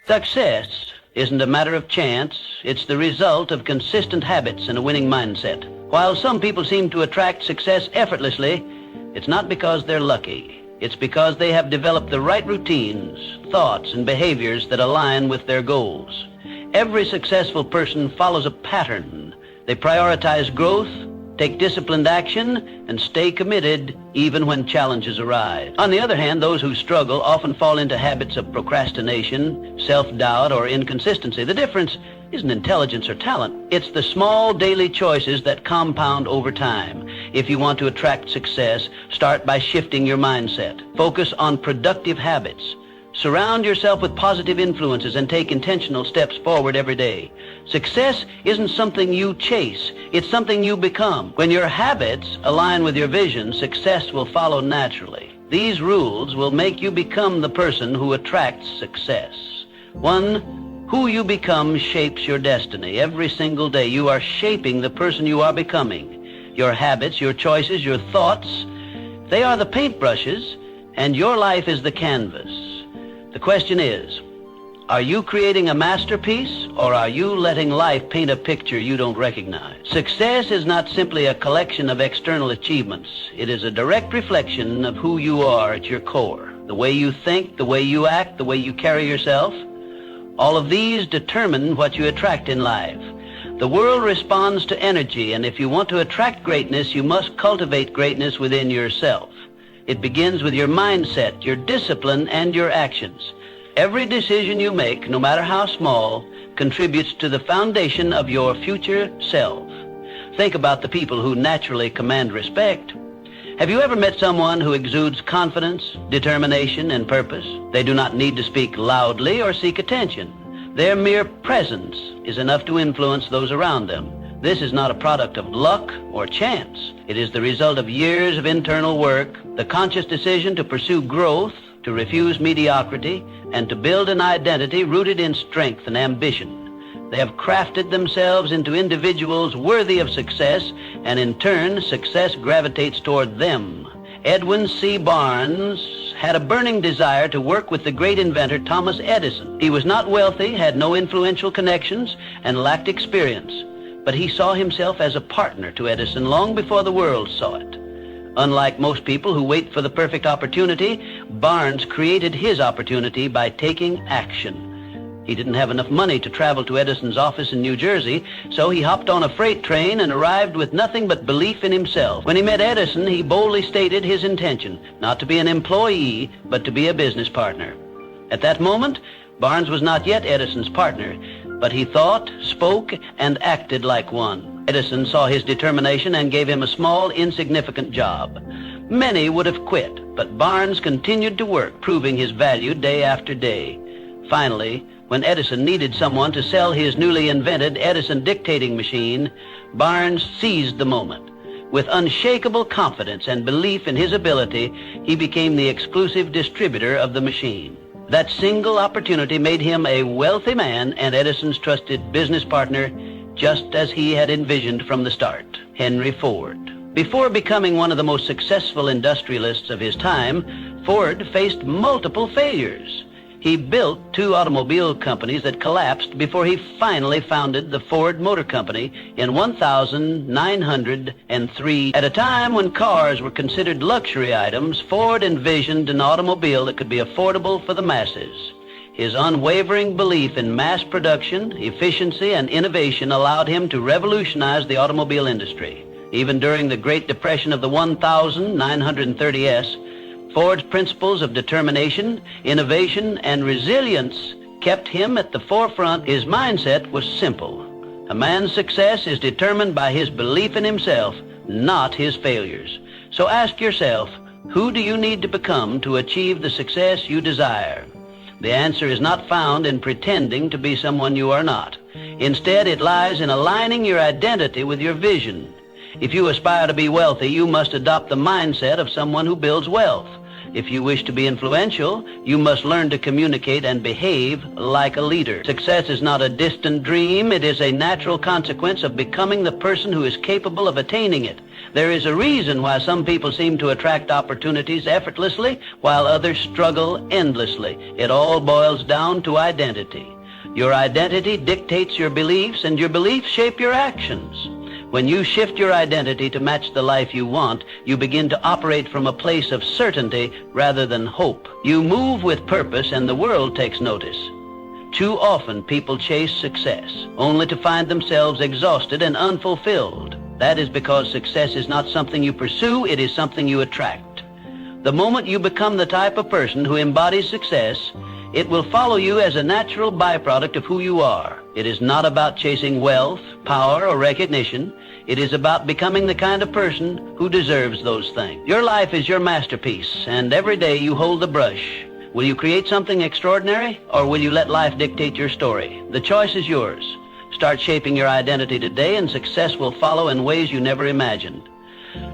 Success isn't a matter of chance. It's the result of consistent habits and a winning mindset. While some people seem to attract success effortlessly, it's not because they're lucky. It's because they have developed the right routines, thoughts, and behaviors that align with their goals. Every successful person follows a pattern. They prioritize growth, take disciplined action, and stay committed even when challenges arise. On the other hand, those who struggle often fall into habits of procrastination, self-doubt, or inconsistency. The difference isn't intelligence or talent. It's the small daily choices that compound over time. If you want to attract success, start by shifting your mindset. Focus on productive habits. Surround yourself with positive influences and take intentional steps forward every day. Success isn't something you chase, it's something you become. When your habits align with your vision, success will follow naturally. These rules will make you become the person who attracts success. 1, who you become shapes your destiny. Every single day you are shaping the person you are becoming. Your habits, your choices, your thoughts, they are the paintbrushes, and your life is the canvas. The question is, are you creating a masterpiece, or are you letting life paint a picture you don't recognize? Success is not simply a collection of external achievements. It is a direct reflection of who you are at your core. The way you think, the way you act, the way you carry yourself, all of these determine what you attract in life. The world responds to energy, and if you want to attract greatness, you must cultivate greatness within yourself. It begins with your mindset, your discipline, and your actions. Every decision you make, no matter how small, contributes to the foundation of your future self. Think about the people who naturally command respect. Have you ever met someone who exudes confidence, determination, and purpose? They do not need to speak loudly or seek attention. Their mere presence is enough to influence those around them. This is not a product of luck or chance. It is the result of years of internal work, the conscious decision to pursue growth, to refuse mediocrity, and to build an identity rooted in strength and ambition. They have crafted themselves into individuals worthy of success, and in turn, success gravitates toward them. Edwin C. Barnes had a burning desire to work with the great inventor Thomas Edison. He was not wealthy, had no influential connections, and lacked experience. But he saw himself as a partner to Edison long before the world saw it. Unlike most people who wait for the perfect opportunity, Barnes created his opportunity by taking action. He didn't have enough money to travel to Edison's office in New Jersey, so he hopped on a freight train and arrived with nothing but belief in himself. When he met Edison, he boldly stated his intention, not to be an employee, but to be a business partner. At that moment, Barnes was not yet Edison's partner, but he thought, spoke, and acted like one. Edison saw his determination and gave him a small, insignificant job. Many would have quit, but Barnes continued to work, proving his value day after day. Finally, when Edison needed someone to sell his newly invented Edison dictating machine, Barnes seized the moment. With unshakable confidence and belief in his ability, he became the exclusive distributor of the machine. That single opportunity made him a wealthy man and Edison's trusted business partner, just as he had envisioned from the start. Henry Ford. Before becoming one of the most successful industrialists of his time, Ford faced multiple failures. He built 2 automobile companies that collapsed before he finally founded the Ford Motor Company in 1903. At a time when cars were considered luxury items, Ford envisioned an automobile that could be affordable for the masses. His unwavering belief in mass production, efficiency, and innovation allowed him to revolutionize the automobile industry. Even during the Great Depression of the 1930s, Ford's principles of determination, innovation, and resilience kept him at the forefront. His mindset was simple. A man's success is determined by his belief in himself, not his failures. So ask yourself, who do you need to become to achieve the success you desire? The answer is not found in pretending to be someone you are not. Instead, it lies in aligning your identity with your vision. If you aspire to be wealthy, you must adopt the mindset of someone who builds wealth. If you wish to be influential, you must learn to communicate and behave like a leader. Success is not a distant dream. It is a natural consequence of becoming the person who is capable of attaining it. There is a reason why some people seem to attract opportunities effortlessly while others struggle endlessly. It all boils down to identity. Your identity dictates your beliefs, and your beliefs shape your actions. When you shift your identity to match the life you want, you begin to operate from a place of certainty rather than hope. You move with purpose, and the world takes notice. Too often, people chase success, only to find themselves exhausted and unfulfilled. That is because success is not something you pursue, it is something you attract. The moment you become the type of person who embodies success, it will follow you as a natural byproduct of who you are. It is not about chasing wealth, power, or recognition. It is about becoming the kind of person who deserves those things. Your life is your masterpiece, and every day you hold the brush. Will you create something extraordinary, or will you let life dictate your story? The choice is yours. Start shaping your identity today, and success will follow in ways you never imagined.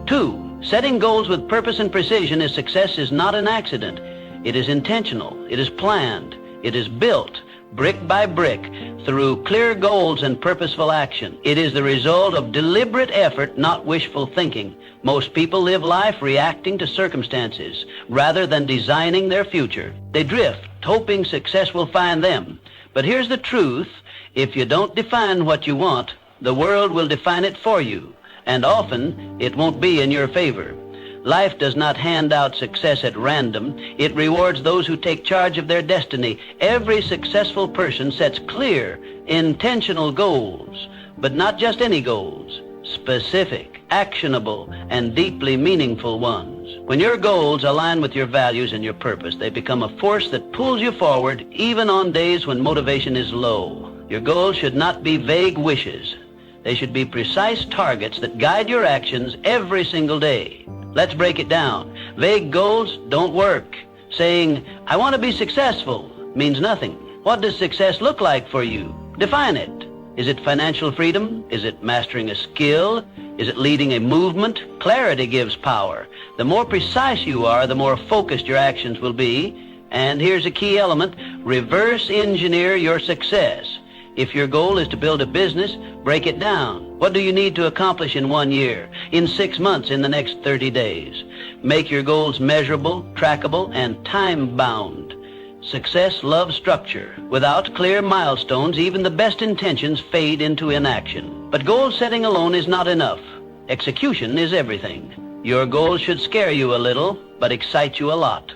2, setting goals with purpose and precision is success is not an accident. It is intentional. It is planned. It is built, brick by brick, through clear goals and purposeful action. It is the result of deliberate effort, not wishful thinking. Most people live life reacting to circumstances rather than designing their future. They drift, hoping success will find them. But here's the truth. If you don't define what you want, the world will define it for you, and often it won't be in your favor. Life does not hand out success at random. It rewards those who take charge of their destiny. Every successful person sets clear, intentional goals, but not just any goals. Specific, actionable, and deeply meaningful ones. When your goals align with your values and your purpose, they become a force that pulls you forward even on days when motivation is low. Your goals should not be vague wishes. They should be precise targets that guide your actions every single day. Let's break it down. Vague goals don't work. Saying, "I want to be successful," means nothing. What does success look like for you? Define it. Is it financial freedom? Is it mastering a skill? Is it leading a movement? Clarity gives power. The more precise you are, the more focused your actions will be. And here's a key element: reverse engineer your success. If your goal is to build a business, break it down. What do you need to accomplish in 1 year, in 6 months, in the next 30 days? Make your goals measurable, trackable, and time-bound. Success loves structure. Without clear milestones, even the best intentions fade into inaction. But goal setting alone is not enough. Execution is everything. Your goals should scare you a little, but excite you a lot.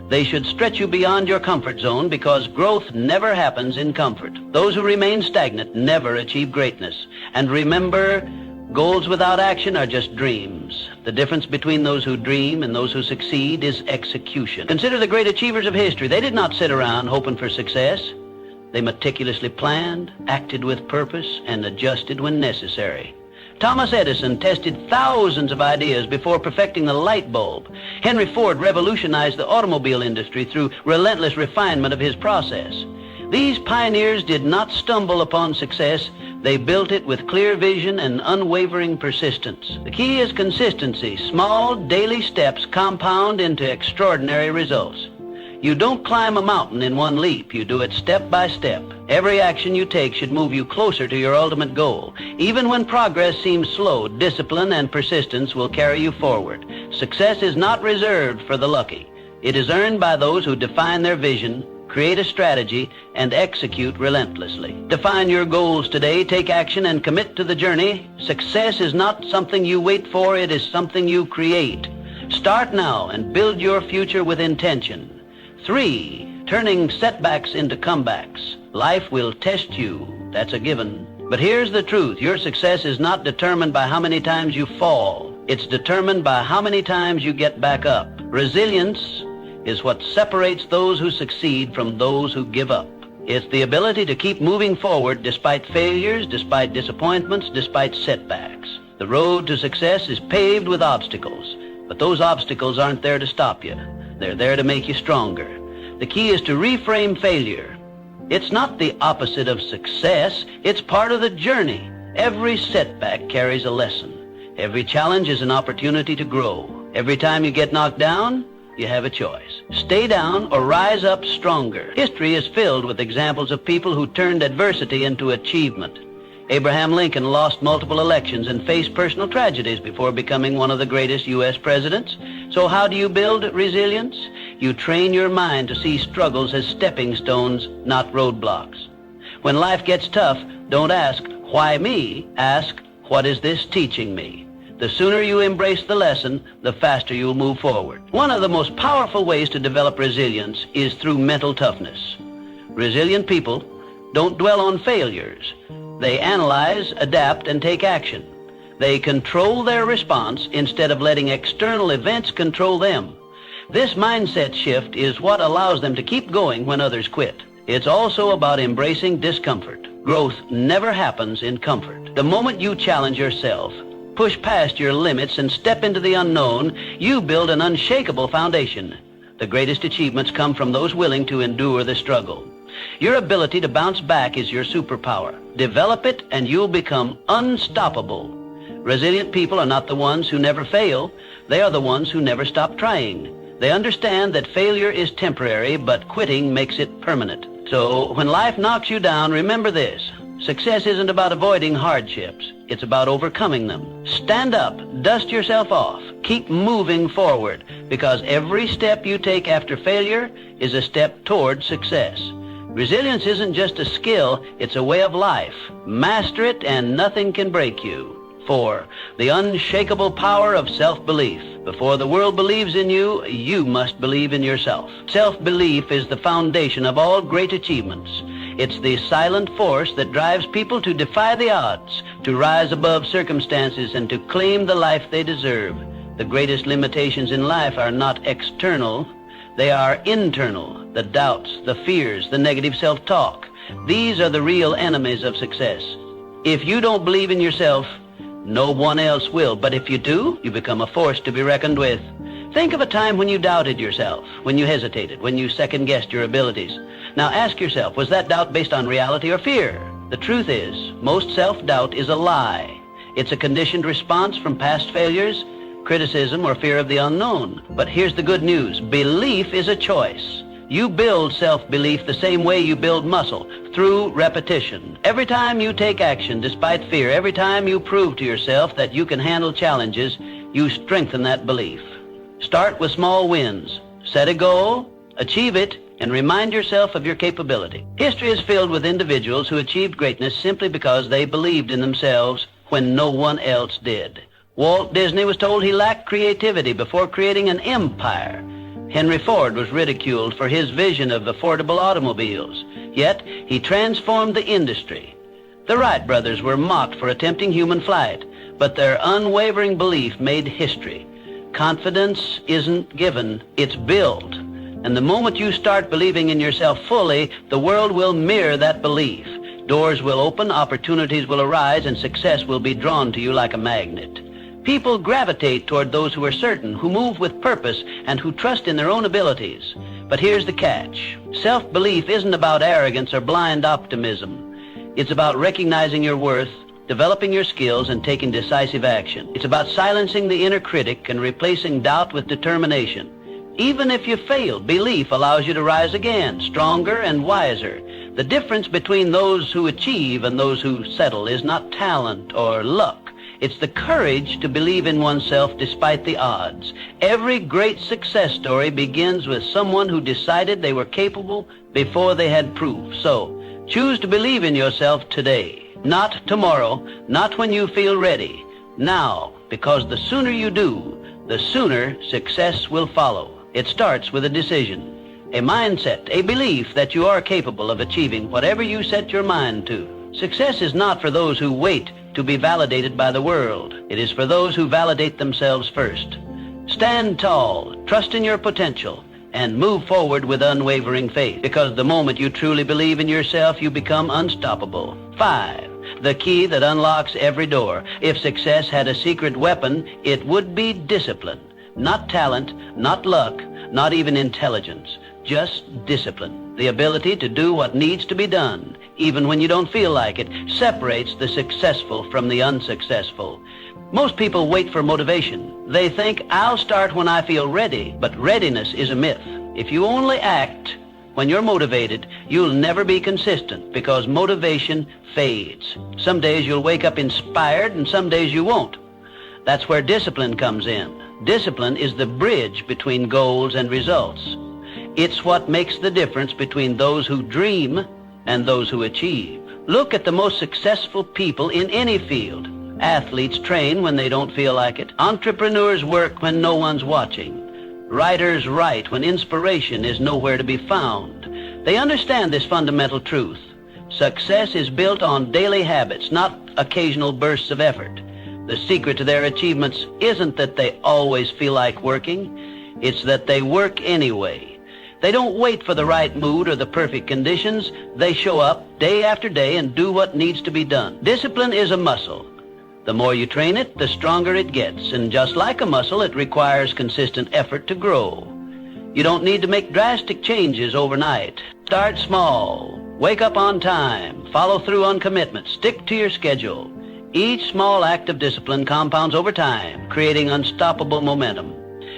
They should stretch you beyond your comfort zone, because growth never happens in comfort. Those who remain stagnant never achieve greatness. And remember, goals without action are just dreams. The difference between those who dream and those who succeed is execution. Consider the great achievers of history. They did not sit around hoping for success. They meticulously planned, acted with purpose, and adjusted when necessary. Thomas Edison tested thousands of ideas before perfecting the light bulb. Henry Ford revolutionized the automobile industry through relentless refinement of his process. These pioneers did not stumble upon success. They built it with clear vision and unwavering persistence. The key is consistency. Small, daily steps compound into extraordinary results. You don't climb a mountain in one leap. You do it step by step. Every action you take should move you closer to your ultimate goal. Even when progress seems slow, discipline and persistence will carry you forward. Success is not reserved for the lucky. It is earned by those who define their vision, create a strategy, and execute relentlessly. Define your goals today, take action, and commit to the journey. Success is not something you wait for, it is something you create. Start now and build your future with intention. 3, turning setbacks into comebacks. Life will test you. That's a given. But here's the truth. Your success is not determined by how many times you fall. It's determined by how many times you get back up. Resilience is what separates those who succeed from those who give up. It's the ability to keep moving forward despite failures, despite disappointments, despite setbacks. The road to success is paved with obstacles, but those obstacles aren't there to stop you. They're there to make you stronger. The key is to reframe failure. It's not the opposite of success. It's part of the journey. Every setback carries a lesson. Every challenge is an opportunity to grow. Every time you get knocked down, you have a choice. Stay down or rise up stronger. History is filled with examples of people who turned adversity into achievement. Abraham Lincoln lost multiple elections and faced personal tragedies before becoming one of the greatest U.S. presidents. So how do you build resilience? You train your mind to see struggles as stepping stones, not roadblocks. When life gets tough, don't ask, why me? Ask, what is this teaching me? The sooner you embrace the lesson, the faster you'll move forward. One of the most powerful ways to develop resilience is through mental toughness. Resilient people don't dwell on failures. They analyze, adapt, and take action. They control their response instead of letting external events control them. This mindset shift is what allows them to keep going when others quit. It's also about embracing discomfort. Growth never happens in comfort. The moment you challenge yourself, push past your limits, and step into the unknown, you build an unshakable foundation. The greatest achievements come from those willing to endure the struggle. Your ability to bounce back is your superpower. Develop it and you'll become unstoppable. Resilient people are not the ones who never fail. They are the ones who never stop trying. They understand that failure is temporary, but quitting makes it permanent. So when life knocks you down, remember this. Success isn't about avoiding hardships. It's about overcoming them. Stand up, dust yourself off, keep moving forward, because every step you take after failure is a step toward success. Resilience isn't just a skill, it's a way of life. Master it and nothing can break you. 4. The unshakable power of self-belief. Before the world believes in you, you must believe in yourself. Self-belief is the foundation of all great achievements. It's the silent force that drives people to defy the odds, to rise above circumstances, and to claim the life they deserve. The greatest limitations in life are not external, they are internal. The doubts, the fears, the negative self-talk. These are the real enemies of success. If you don't believe in yourself, no one else will. But if you do, you become a force to be reckoned with. Think of a time when you doubted yourself, when you hesitated, when you second-guessed your abilities. Now ask yourself, was that doubt based on reality or fear? The truth is, most self-doubt is a lie. It's a conditioned response from past failures, criticism, or fear of the unknown. But here's the good news. Belief is a choice. You build self-belief the same way you build muscle, through repetition. Every time you take action despite fear, every time you prove to yourself that you can handle challenges, you strengthen that belief. Start with small wins. Set a goal, achieve it, and remind yourself of your capability. History is filled with individuals who achieved greatness simply because they believed in themselves when no one else did. Walt Disney was told he lacked creativity before creating an empire. Henry Ford was ridiculed for his vision of affordable automobiles, yet he transformed the industry. The Wright brothers were mocked for attempting human flight, but their unwavering belief made history. Confidence isn't given, it's built. And the moment you start believing in yourself fully, the world will mirror that belief. Doors will open, opportunities will arise, and success will be drawn to you like a magnet. People gravitate toward those who are certain, who move with purpose, and who trust in their own abilities. But here's the catch. Self-belief isn't about arrogance or blind optimism. It's about recognizing your worth, developing your skills, and taking decisive action. It's about silencing the inner critic and replacing doubt with determination. Even if you fail, belief allows you to rise again, stronger and wiser. The difference between those who achieve and those who settle is not talent or luck. It's the courage to believe in oneself despite the odds. Every great success story begins with someone who decided they were capable before they had proof. So, choose to believe in yourself today. Not tomorrow, not when you feel ready. Now, because the sooner you do, the sooner success will follow. It starts with a decision, a mindset, a belief that you are capable of achieving whatever you set your mind to. Success is not for those who wait to be validated by the world. It is for those who validate themselves first. Stand tall, trust in your potential, and move forward with unwavering faith, because the moment you truly believe in yourself, you become unstoppable. 5. The key that unlocks every door. If success had a secret weapon, it would be discipline. Not talent, not luck, not even intelligence. Just discipline. The ability to do what needs to be done, even when you don't feel like it, separates the successful from the unsuccessful. Most people wait for motivation. They think, I'll start when I feel ready, but readiness is a myth. If you only act when you're motivated, you'll never be consistent because motivation fades. Some days you'll wake up inspired and some days you won't. That's where discipline comes in. Discipline is the bridge between goals and results. It's what makes the difference between those who dream and those who achieve. Look at the most successful people in any field. Athletes train when they don't feel like it. Entrepreneurs work when no one's watching. Writers write when inspiration is nowhere to be found. They understand this fundamental truth. Success is built on daily habits, not occasional bursts of effort. The secret to their achievements isn't that they always feel like working. It's that they work anyway. They don't wait for the right mood or the perfect conditions. They show up day after day and do what needs to be done. Discipline is a muscle. The more you train it, the stronger it gets. And just like a muscle, it requires consistent effort to grow. You don't need to make drastic changes overnight. Start small. Wake up on time. Follow through on commitments. Stick to your schedule. Each small act of discipline compounds over time, creating unstoppable momentum.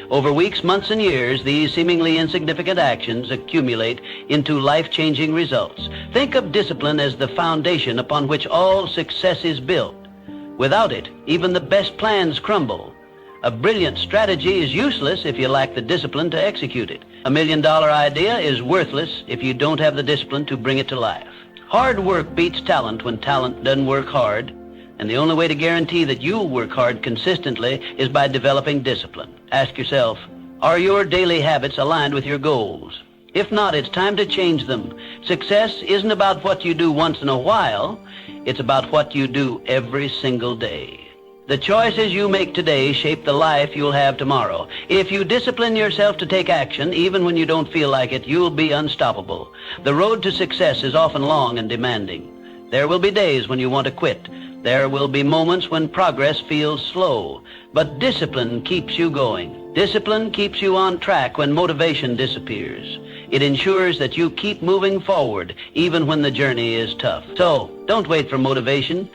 Over weeks, months, and years, these seemingly insignificant actions accumulate into life-changing results. Think of discipline as the foundation upon which all success is built. Without it, even the best plans crumble. A brilliant strategy is useless if you lack the discipline to execute it. A million-dollar idea is worthless if you don't have the discipline to bring it to life. Hard work beats talent when talent doesn't work hard. And the only way to guarantee that you'll work hard consistently is by developing discipline. Ask yourself, are your daily habits aligned with your goals? If not, it's time to change them. Success isn't about what you do once in a while. It's about what you do every single day. The choices you make today shape the life you'll have tomorrow. If you discipline yourself to take action, even when you don't feel like it, you'll be unstoppable. The road to success is often long and demanding. There will be days when you want to quit. There will be moments when progress feels slow, but discipline keeps you going. Discipline keeps you on track when motivation disappears. It ensures that you keep moving forward, even when the journey is tough. So, don't wait for motivation.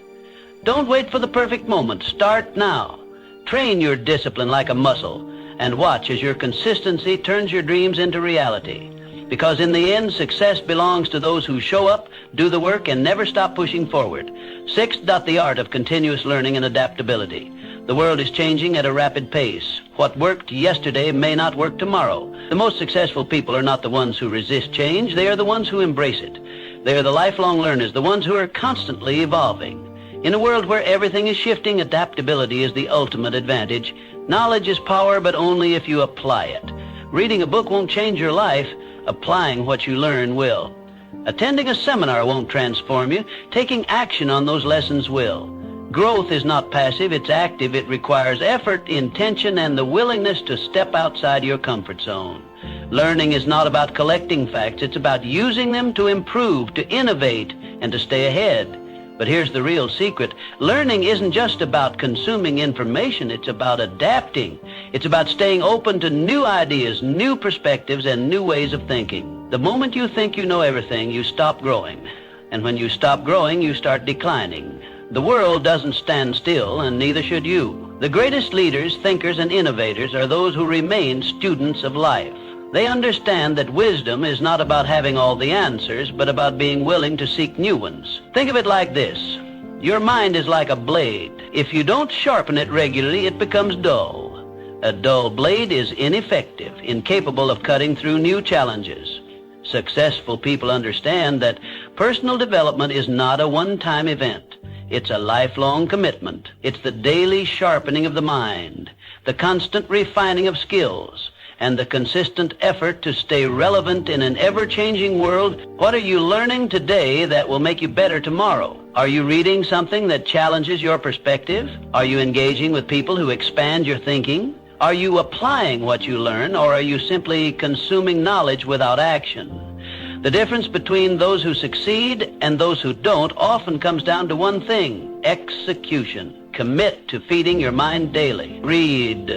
Don't wait for the perfect moment. Start now. Train your discipline like a muscle, and watch as your consistency turns your dreams into reality. Because in the end, success belongs to those who show up, do the work, and never stop pushing forward. Sixth, the art of continuous learning and adaptability. The world is changing at a rapid pace. What worked yesterday may not work tomorrow. The most successful people are not the ones who resist change. They are the ones who embrace it. They are the lifelong learners, the ones who are constantly evolving. In a world where everything is shifting, adaptability is the ultimate advantage. Knowledge is power, but only if you apply it. Reading a book won't change your life. Applying what you learn will. Attending a seminar won't transform you. Taking action on those lessons will. Growth is not passive, it's active. It requires effort, intention, and the willingness to step outside your comfort zone. Learning is not about collecting facts. It's about using them to improve, to innovate, and to stay ahead. But here's the real secret. Learning isn't just about consuming information. It's about adapting. It's about staying open to new ideas, new perspectives, and new ways of thinking. The moment you think you know everything, you stop growing. And when you stop growing, you start declining. The world doesn't stand still, and neither should you. The greatest leaders, thinkers, and innovators are those who remain students of life. They understand that wisdom is not about having all the answers, but about being willing to seek new ones. Think of it like this. Your mind is like a blade. If you don't sharpen it regularly, it becomes dull. A dull blade is ineffective, incapable of cutting through new challenges. Successful people understand that personal development is not a one-time event. It's a lifelong commitment. It's the daily sharpening of the mind, the constant refining of skills, and the consistent effort to stay relevant in an ever-changing world. What are you learning today that will make you better tomorrow? Are you reading something that challenges your perspective? Are you engaging with people who expand your thinking? Are you applying what you learn, or are you simply consuming knowledge without action? The difference between those who succeed and those who don't often comes down to one thing: execution. Commit to feeding your mind daily. Read,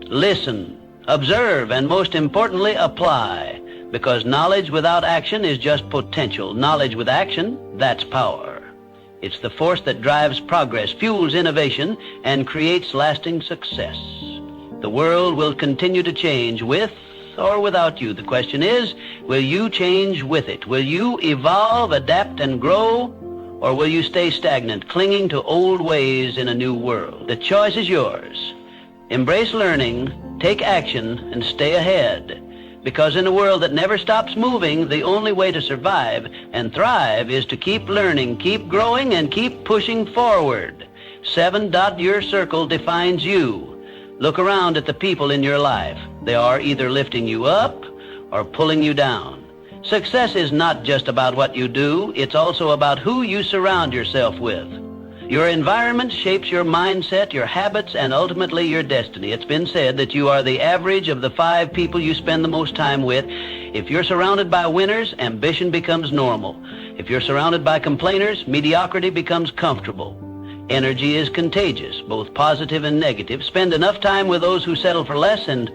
listen, observe, and most importantly, apply. Because knowledge without action is just potential. Knowledge with action, that's power. It's the force that drives progress, fuels innovation, and creates lasting success. The world will continue to change with or without you. The question is, Will you change with it? Will you evolve, adapt, and grow? Or will you stay stagnant, clinging to old ways in a new world? The choice is yours. Embrace learning, take action, and stay ahead. Because in a world that never stops moving, the only way to survive and thrive is to keep learning, keep growing, and keep pushing forward. 7. Your circle defines you. Look around at the people in your life. They are either lifting you up or pulling you down. Success is not just about what you do, it's also about who you surround yourself with. Your environment shapes your mindset, your habits, and ultimately your destiny. It's been said that you are the average of the 5 people you spend the most time with. If you're surrounded by winners, ambition becomes normal. If you're surrounded by complainers, mediocrity becomes comfortable. Energy is contagious, both positive and negative. Spend enough time with those who settle for less, and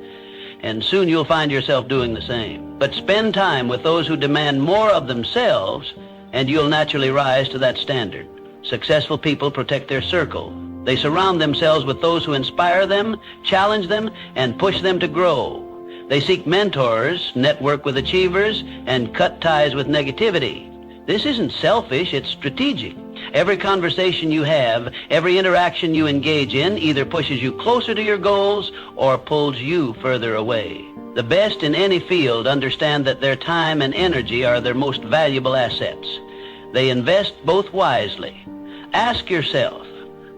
soon you'll find yourself doing the same. But spend time with those who demand more of themselves, and you'll naturally rise to that standard. Successful people protect their circle. They surround themselves with those who inspire them, challenge them, and push them to grow. They seek mentors, network with achievers, and cut ties with negativity. This isn't selfish, it's strategic. Every conversation you have, every interaction you engage in either pushes you closer to your goals or pulls you further away. The best in any field understand that their time and energy are their most valuable assets. They invest both wisely. Ask yourself,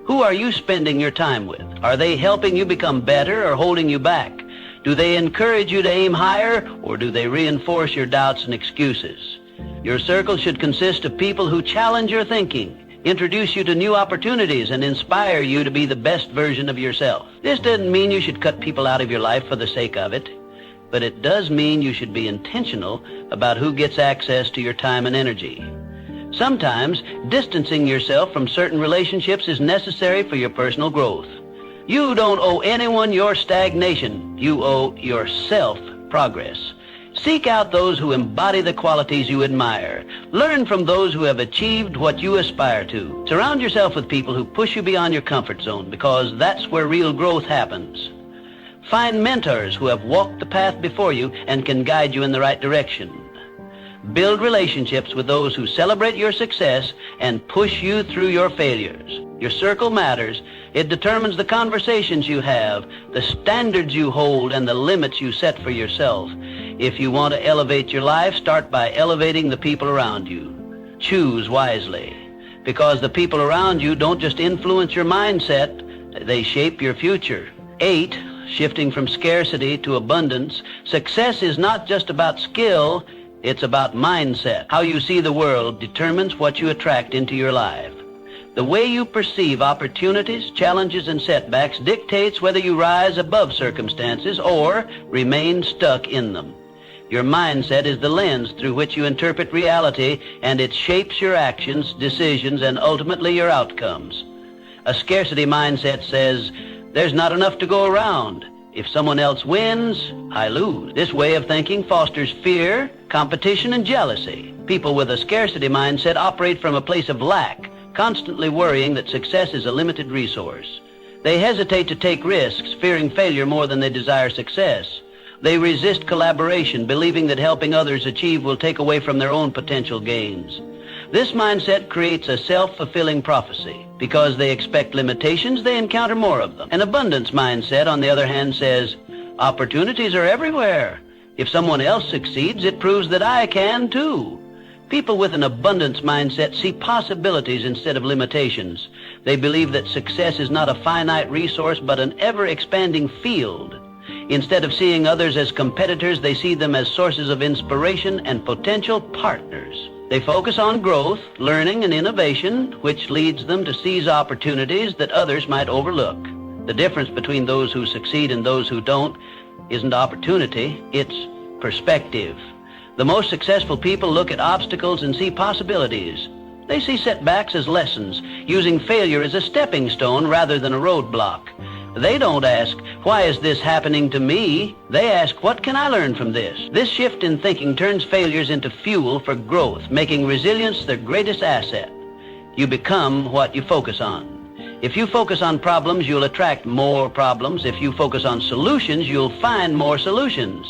who are you spending your time with? Are they helping you become better or holding you back? Do they encourage you to aim higher, or do they reinforce your doubts and excuses? Your circle should consist of people who challenge your thinking, introduce you to new opportunities, and inspire you to be the best version of yourself. This doesn't mean you should cut people out of your life for the sake of it, but it does mean you should be intentional about who gets access to your time and energy. Sometimes, distancing yourself from certain relationships is necessary for your personal growth. You don't owe anyone your stagnation. You owe yourself progress. Seek out those who embody the qualities you admire. Learn from those who have achieved what you aspire to. Surround yourself with people who push you beyond your comfort zone, because that's where real growth happens. Find mentors who have walked the path before you and can guide you in the right direction. Build relationships with those who celebrate your success and push you through your failures. Your circle matters. It determines the conversations you have, the standards you hold, and the limits you set for yourself. If you want to elevate your life, start by elevating the people around you. Choose wisely, because the people around you don't just influence your mindset, they shape your future. 8, shifting from scarcity to abundance. Success is not just about skill, it's about mindset. How you see the world determines what you attract into your life. The way you perceive opportunities, challenges, and setbacks dictates whether you rise above circumstances or remain stuck in them. Your mindset is the lens through which you interpret reality, and it shapes your actions, decisions, and ultimately your outcomes. A scarcity mindset says, there's not enough to go around. If someone else wins, I lose. This way of thinking fosters fear, competition, and jealousy. People with a scarcity mindset operate from a place of lack, constantly worrying that success is a limited resource. They hesitate to take risks, fearing failure more than they desire success. They resist collaboration, believing that helping others achieve will take away from their own potential gains. This mindset creates a self-fulfilling prophecy. Because they expect limitations, they encounter more of them. An abundance mindset, on the other hand, says, opportunities are everywhere. If someone else succeeds, it proves that I can too. People with an abundance mindset see possibilities instead of limitations. They believe that success is not a finite resource, but an ever-expanding field. Instead of seeing others as competitors, they see them as sources of inspiration and potential partners. They focus on growth, learning, and innovation, which leads them to seize opportunities that others might overlook. The difference between those who succeed and those who don't isn't opportunity, it's perspective. The most successful people look at obstacles and see possibilities. They see setbacks as lessons, using failure as a stepping stone rather than a roadblock. They don't ask, why is this happening to me? They ask, what can I learn from this? This shift in thinking turns failures into fuel for growth, making resilience their greatest asset. You become what you focus on. If you focus on problems, you'll attract more problems. If you focus on solutions, you'll find more solutions.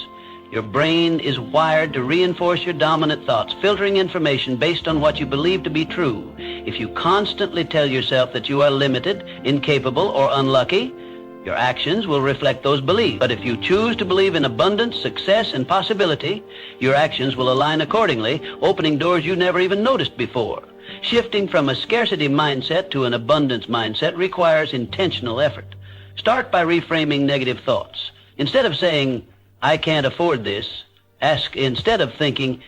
Your brain is wired to reinforce your dominant thoughts, filtering information based on what you believe to be true. If you constantly tell yourself that you are limited, incapable, or unlucky, your actions will reflect those beliefs. But if you choose to believe in abundance, success, and possibility, your actions will align accordingly, opening doors you never even noticed before. Shifting from a scarcity mindset to an abundance mindset requires intentional effort. Start by reframing negative thoughts. Instead of saying, "I can't afford this," ask, instead of thinking,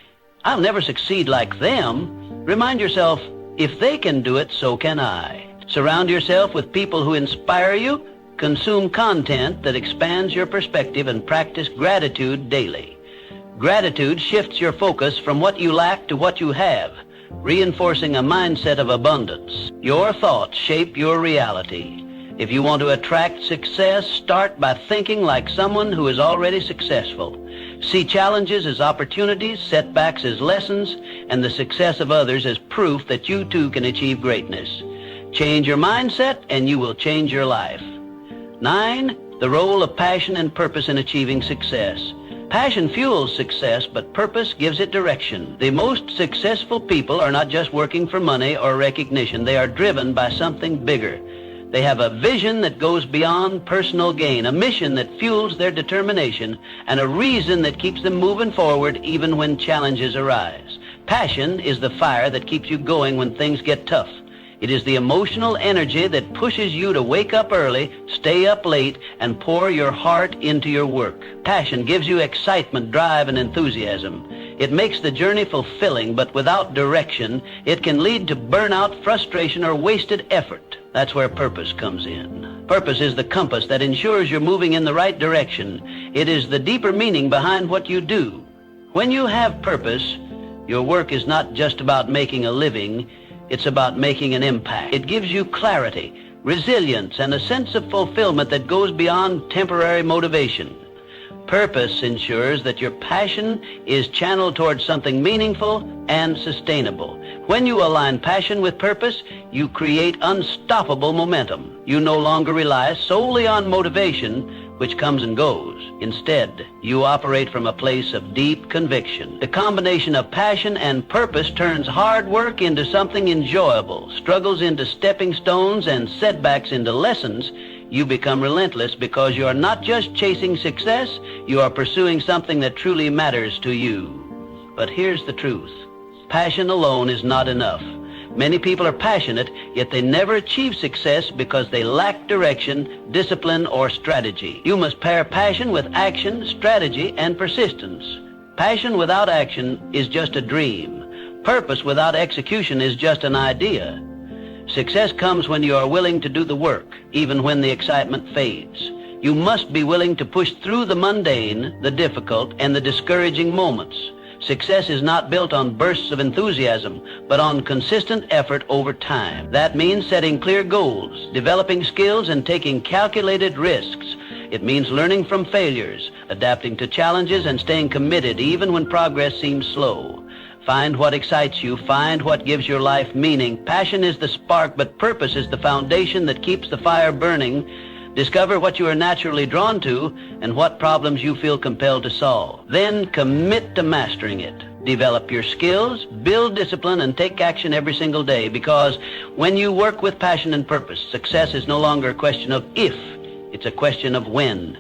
"I'll never succeed like them," remind yourself, "If they can do it, so can I." Surround yourself with people who inspire you. Consume content that expands your perspective and practice gratitude daily. Gratitude shifts your focus from what you lack to what you have, reinforcing a mindset of abundance. Your thoughts shape your reality. If you want to attract success, start by thinking like someone who is already successful. See challenges as opportunities, setbacks as lessons, and the success of others as proof that you too can achieve greatness. Change your mindset and you will change your life. 9. The role of passion and purpose in achieving success. Passion fuels success, but purpose gives it direction. The most successful people are not just working for money or recognition. They are driven by something bigger. They have a vision that goes beyond personal gain, a mission that fuels their determination, and a reason that keeps them moving forward even when challenges arise. Passion is the fire that keeps you going when things get tough. It is the emotional energy that pushes you to wake up early, stay up late, and pour your heart into your work. Passion gives you excitement, drive, and enthusiasm. It makes the journey fulfilling, but without direction, it can lead to burnout, frustration, or wasted effort. That's where purpose comes in. Purpose is the compass that ensures you're moving in the right direction. It is the deeper meaning behind what you do. When you have purpose, your work is not just about making a living. It's about making an impact. It gives you clarity, resilience, and a sense of fulfillment that goes beyond temporary motivation. Purpose ensures that your passion is channeled towards something meaningful and sustainable. When you align passion with purpose, you create unstoppable momentum. You no longer rely solely on motivation, which comes and goes. Instead, you operate from a place of deep conviction. The combination of passion and purpose turns hard work into something enjoyable, struggles into stepping stones, and setbacks into lessons. You become relentless because you are not just chasing success, you are pursuing something that truly matters to you. But here's the truth. Passion alone is not enough. Many people are passionate, yet they never achieve success because they lack direction, discipline, or strategy. You must pair passion with action, strategy, and persistence. Passion without action is just a dream. Purpose without execution is just an idea. Success comes when you are willing to do the work, even when the excitement fades. You must be willing to push through the mundane, the difficult, and the discouraging moments. Success is not built on bursts of enthusiasm, but on consistent effort over time. That means setting clear goals, developing skills, and taking calculated risks. It means learning from failures, adapting to challenges, and staying committed even when progress seems slow. Find what excites you. Find what gives your life meaning. Passion is the spark, but purpose is the foundation that keeps the fire burning. Discover what you are naturally drawn to and what problems you feel compelled to solve. Then commit to mastering it. Develop your skills, build discipline, and take action every single day, because when you work with passion and purpose, success is no longer a question of if, it's a question of when.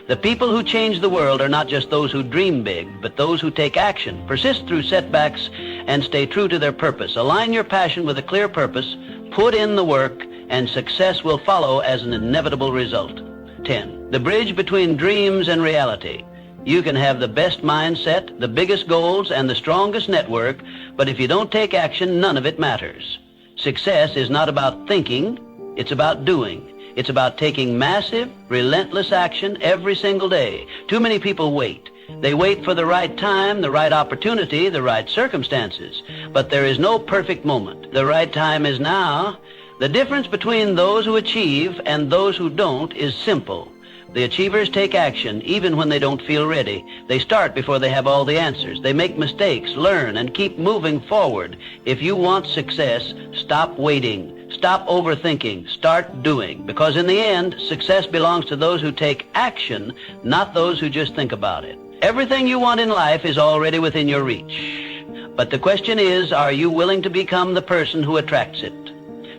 The people who change the world are not just those who dream big, but those who take action, persist through setbacks, and stay true to their purpose. Align your passion with a clear purpose, put in the work, and success will follow as an inevitable result. 10. The bridge between dreams and reality. You can have the best mindset, the biggest goals, and the strongest network, but if you don't take action, none of it matters. Success is not about thinking, it's about doing. It's about taking massive, relentless action every single day. Too many people wait. They wait for the right time, the right opportunity, the right circumstances. But there is no perfect moment. The right time is now. The difference between those who achieve and those who don't is simple. The achievers take action even when they don't feel ready. They start before they have all the answers. They make mistakes, learn, and keep moving forward. If you want success, stop waiting. Stop overthinking. Start doing. Because in the end, success belongs to those who take action, not those who just think about it. Everything you want in life is already within your reach. But the question is, are you willing to become the person who attracts it?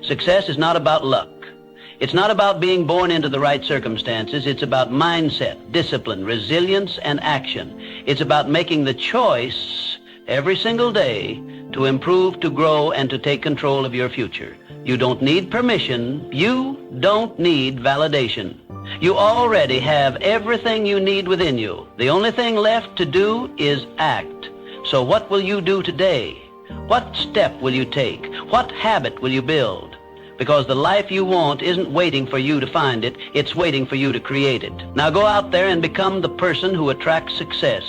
Success is not about luck. It's not about being born into the right circumstances. It's about mindset, discipline, resilience, and action. It's about making the choice every single day to improve, to grow, and to take control of your future. You don't need permission. You don't need validation. You already have everything you need within you. The only thing left to do is act. So what will you do today? What step will you take? What habit will you build? Because the life you want isn't waiting for you to find it. It's waiting for you to create it. Now go out there and become the person who attracts success.